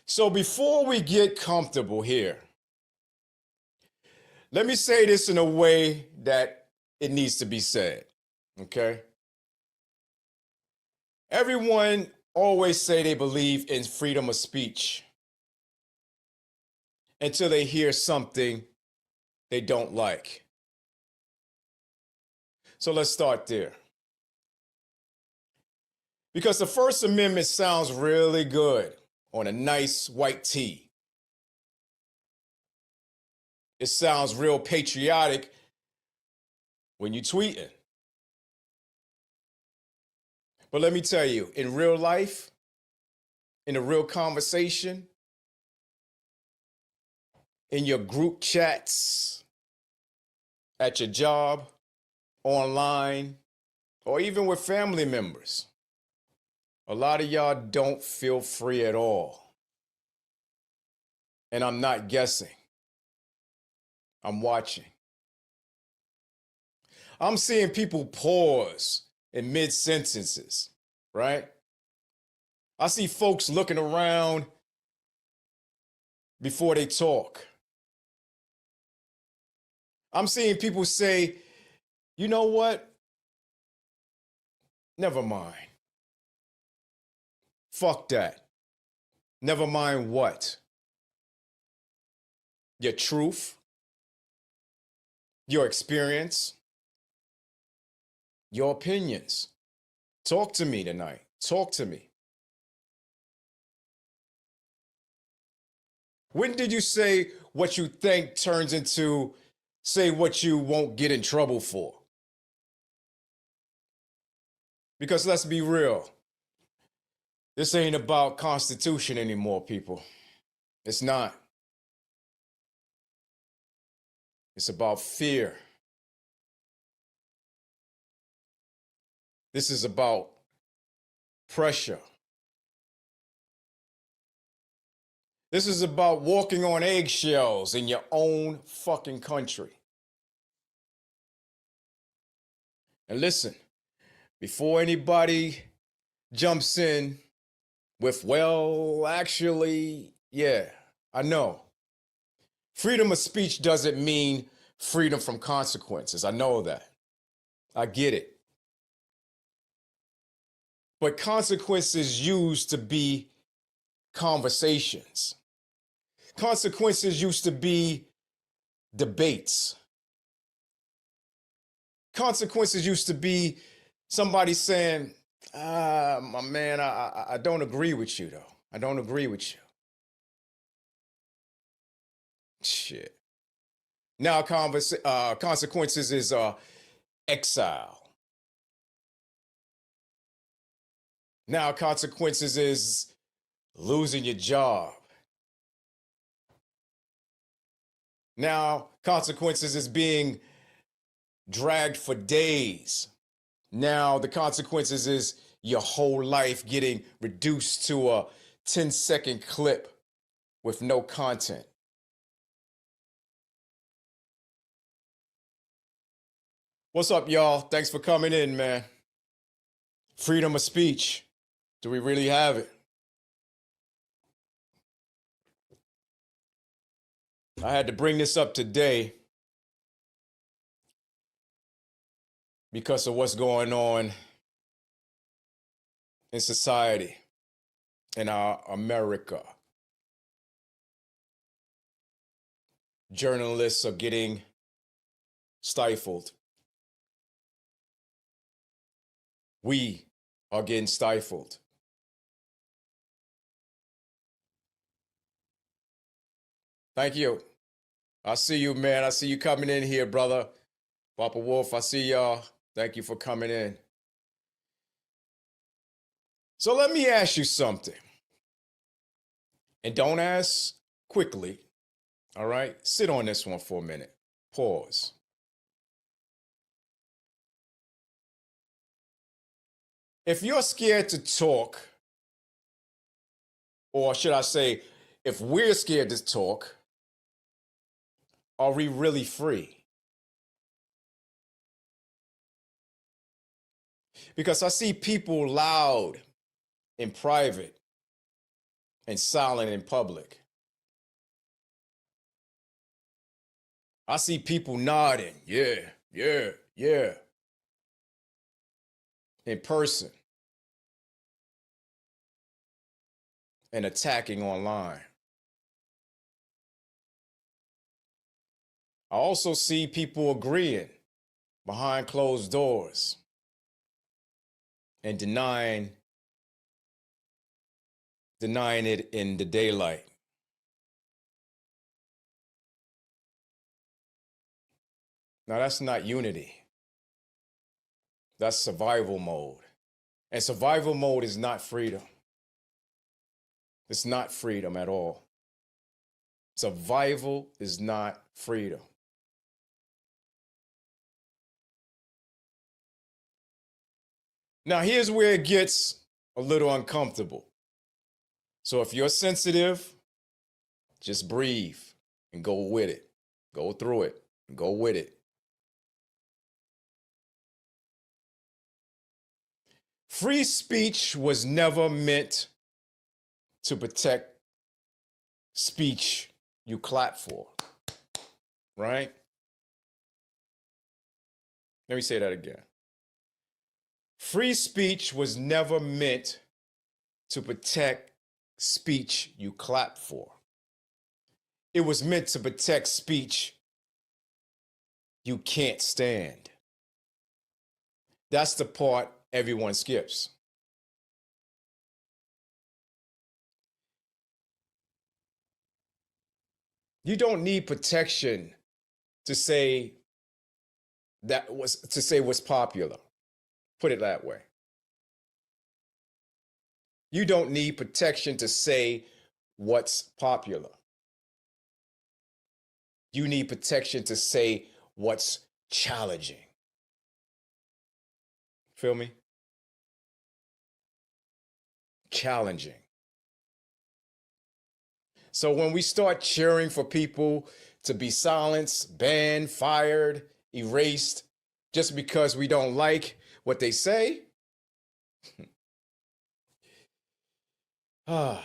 So before we get comfortable here, let me say this in a way that it needs to be said, okay? Everyone always say they believe in freedom of speech until they hear something they don't like. So let's start there. Because the First Amendment sounds really good on a nice white tee. It sounds real patriotic when you're tweeting. But let me tell you, in real life, in a real conversation, in your group chats, at your job, online, or even with family members, a lot of y'all don't feel free at all. And I'm not guessing. I'm watching. I'm seeing people pause in mid-sentences, right? I see folks looking around before they talk. I'm seeing people say, you know what? Never mind. Fuck that. Never mind what? Your truth, your experience, your opinions. Talk to me tonight. Talk to me. When did you say what you think turns into say what you won't get in trouble for? Because let's be real. This ain't about Constitution anymore, people. It's not. It's about fear. This is about pressure. This is about walking on eggshells in your own fucking country. And listen, before anybody jumps in with, well, actually, yeah, I know. Freedom of speech doesn't mean freedom from consequences. I know that. I get it. But consequences used to be conversations. Consequences used to be debates. Consequences used to be somebody saying, my man, I don't agree with you, though. I don't agree with you. Shit. Now consequences is exile. Now consequences is losing your job. Now consequences is being dragged for days. Now the consequences is your whole life getting reduced to a 10-second clip with no content. What's up, y'all? Thanks for coming in, man. Freedom of speech. Do we really have it? I had to bring this up today because of what's going on in society, in our America. Journalists are getting stifled. We are getting stifled. Thank you. I see you, man. I see you coming in here, brother. Papa Wolf, I see y'all. Thank you for coming in. So let me ask you something. And don't ask quickly, all right? Sit on this one for a minute. Pause. If you're scared to talk, or should I say, if we're scared to talk, are we really free? Because I see people loud in private and silent in public. I see people nodding, yeah, yeah, yeah, in person and attacking online. I also see people agreeing behind closed doors and denying it in the daylight. Now that's not unity. That's survival mode. And survival mode is not freedom. It's not freedom at all. Survival is not freedom. Now, here's where it gets a little uncomfortable. So, if you're sensitive, just breathe and go with it. Go through it and go with it. Free speech was never meant to protect speech you clap for, right? Let me say that again. Free speech was never meant to protect speech you clap for. It was meant to protect speech you can't stand. That's the part everyone skips. You don't need protection to say what's popular. Put it that way. You don't need protection to say what's popular. You need protection to say what's challenging. Feel me? Challenging. So when we start cheering for people to be silenced, banned, fired, erased, just because we don't like what they say, let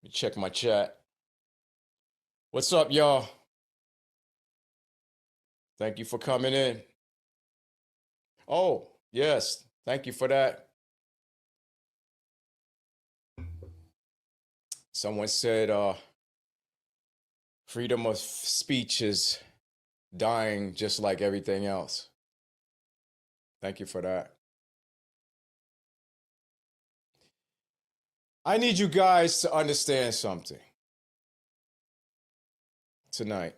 me check my chat. What's up, y'all? Thank you for coming in. Oh, yes. Thank you for that. Someone said freedom of speech is dying just like everything else. Thank you for that. I need you guys to understand something tonight.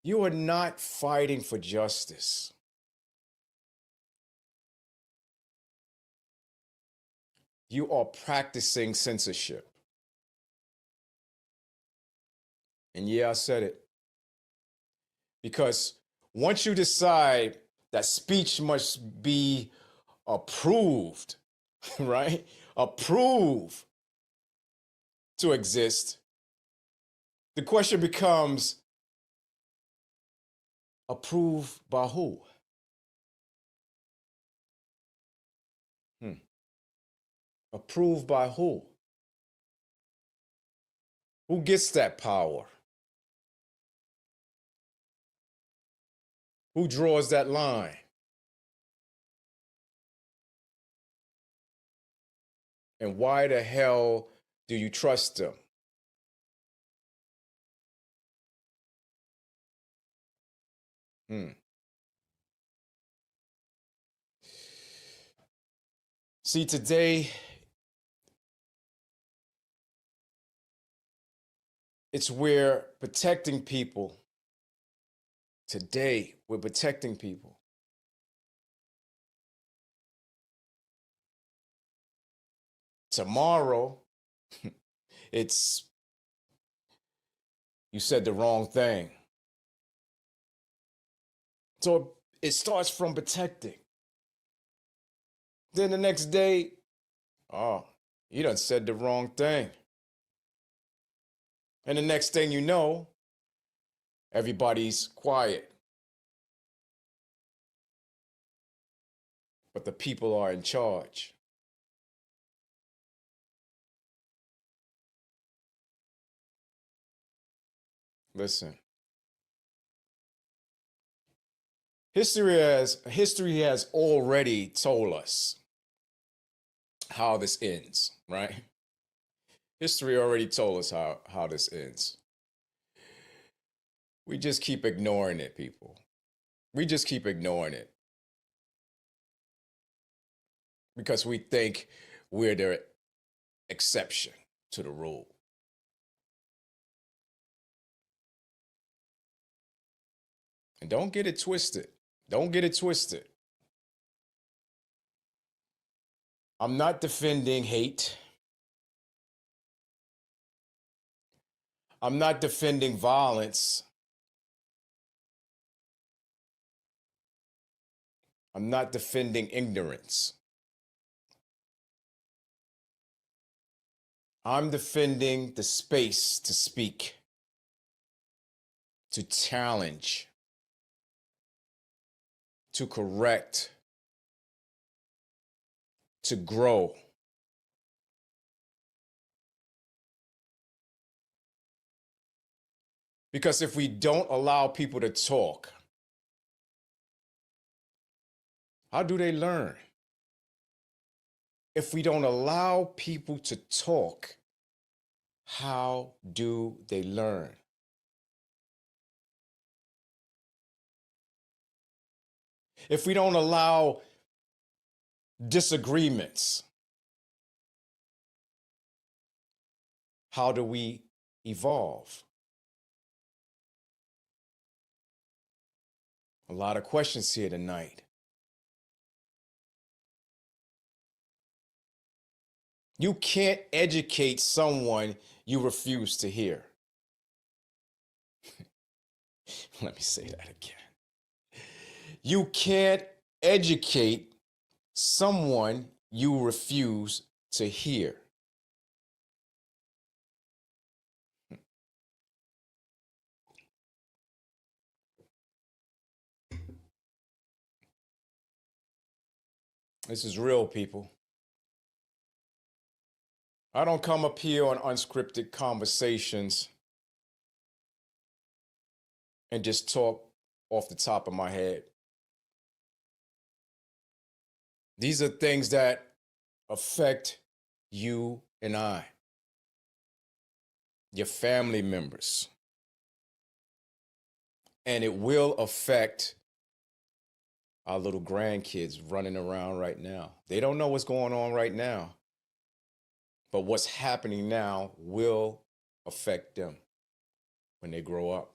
You are not fighting for justice. You are practicing censorship. And yeah, I said it. Because once you decide that speech must be approved, right? Approved to exist, the question becomes, approved by who? Approved by who? Who gets that power? Who draws that line? And why the hell do you trust them? See, today, it's where protecting people. Today, we're protecting people. Tomorrow, it's you said the wrong thing. So it starts from protecting. Then the next day, oh, you done said the wrong thing. And the next thing you know, everybody's quiet. but the people are in charge. Listen, history has already told us how this ends, right? History already told us how this ends. We just keep ignoring it, people. We just keep ignoring it because we think we're the exception to the rule. And don't get it twisted. Don't get it twisted. I'm not defending hate. I'm not defending violence. I'm not defending ignorance. I'm defending the space to speak, to challenge, to correct, to grow. Because if we don't allow people to talk, how do they learn? If we don't allow people to talk, how do they learn? If we don't allow disagreements, how do we evolve? A lot of questions here tonight. You can't educate someone you refuse to hear. Let me say that again. You can't educate someone you refuse to hear. This is real, people. I don't come up here on unscripted conversations and just talk off the top of my head. These are things that affect you and I, your family members. And it will affect our little grandkids running around right now. They don't know what's going on right now, but what's happening now will affect them when they grow up.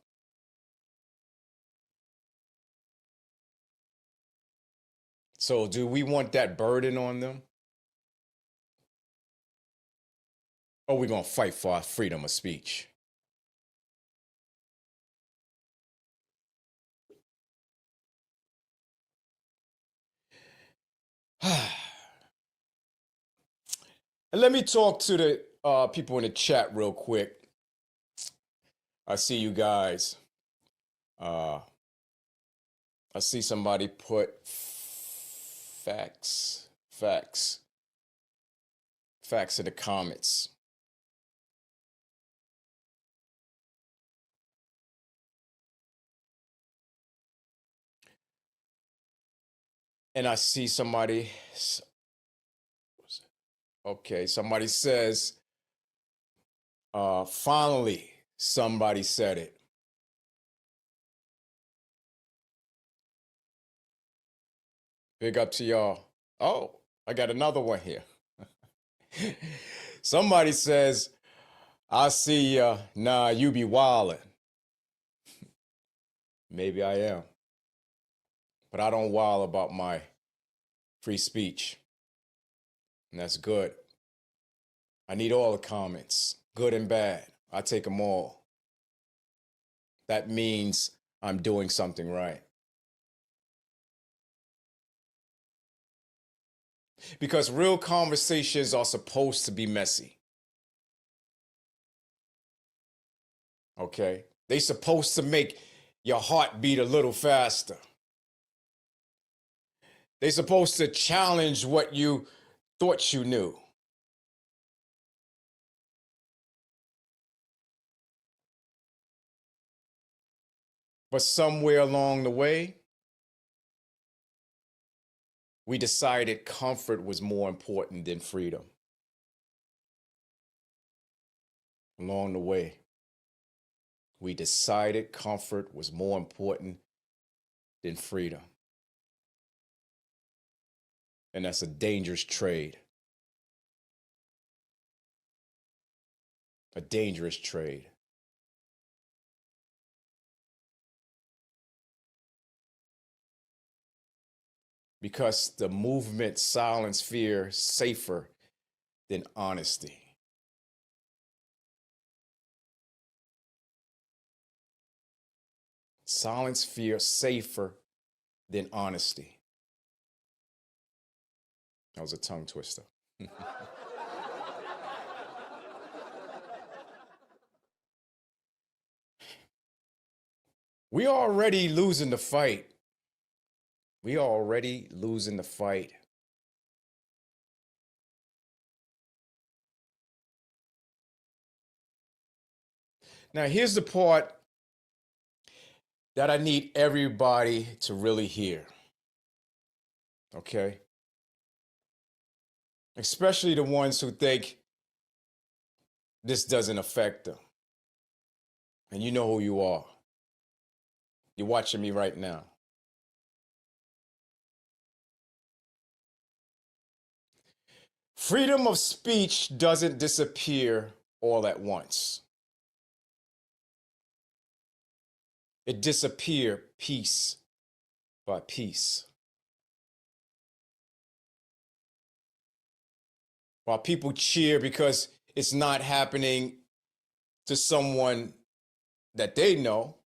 So do we want that burden on them? Or are we going to fight for our freedom of speech? And let me talk to the people in the chat real quick. I see you guys. I see somebody put facts in the comments. And I see somebody, okay, somebody says, finally, somebody said it. Big up to y'all. Oh, I got another one here. Somebody says, I see ya, nah, you be wildin'. Maybe I am. But I don't wild about my free speech. And that's good. I need all the comments, good and bad. I take them all. That means I'm doing something right. Because real conversations are supposed to be messy. Okay? They're supposed to make your heart beat a little faster. They're supposed to challenge what you thought you knew. But somewhere along the way, we decided comfort was more important than freedom. Along the way, we decided comfort was more important than freedom. And that's a dangerous trade. A dangerous trade. Because the movement silenced fear safer than honesty. Silence fear safer than honesty. That was a tongue twister. We already losing the fight. We already losing the fight. Now, here's the part that I need everybody to really hear. Okay? Especially the ones who think this doesn't affect them. And you know who you are. You're watching me right now. Freedom of speech doesn't disappear all at once. It disappears piece by piece. While people cheer because it's not happening to someone that they know,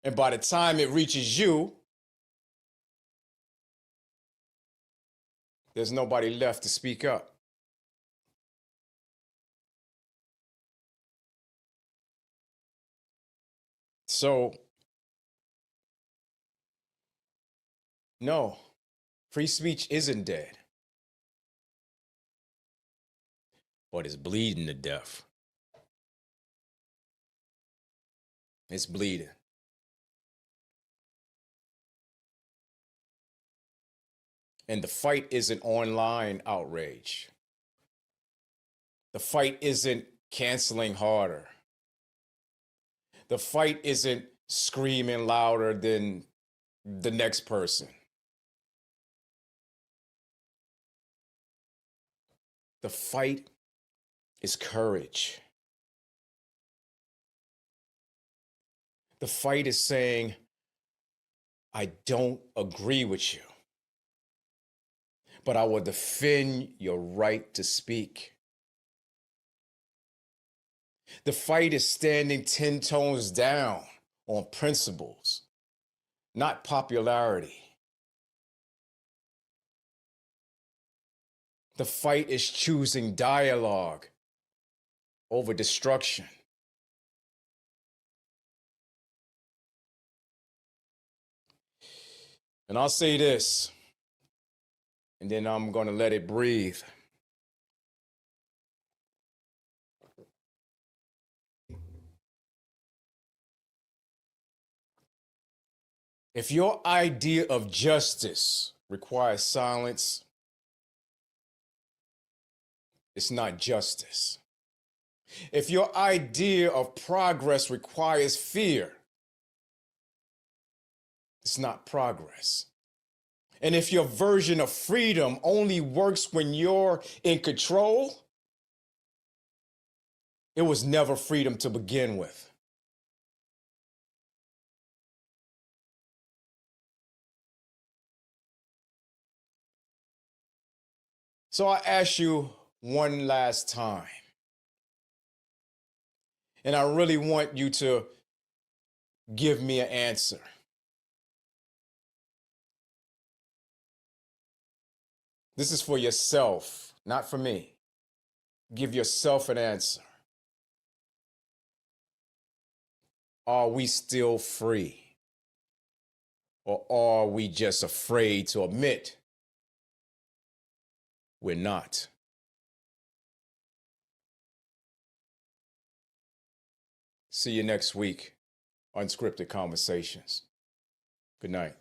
and by the time it reaches you, there's nobody left to speak up. So, no, free speech isn't dead, but it's bleeding to death. It's bleeding. And the fight isn't online outrage. The fight isn't canceling harder. The fight isn't screaming louder than the next person. The fight is courage. The fight is saying, I don't agree with you, but I will defend your right to speak. The fight is standing 10 tones down on principles, not popularity. The fight is choosing dialogue over destruction. And I'll say this, and then I'm going to let it breathe. If your idea of justice requires silence, it's not justice. If your idea of progress requires fear, it's not progress. And if your version of freedom only works when you're in control, it was never freedom to begin with. So I ask you one last time, and I really want you to give me an answer. This is for yourself, not for me. Give yourself an answer. Are we still free? Or are we just afraid to admit we're not? See you next week. Unscripted Conversations. Good night.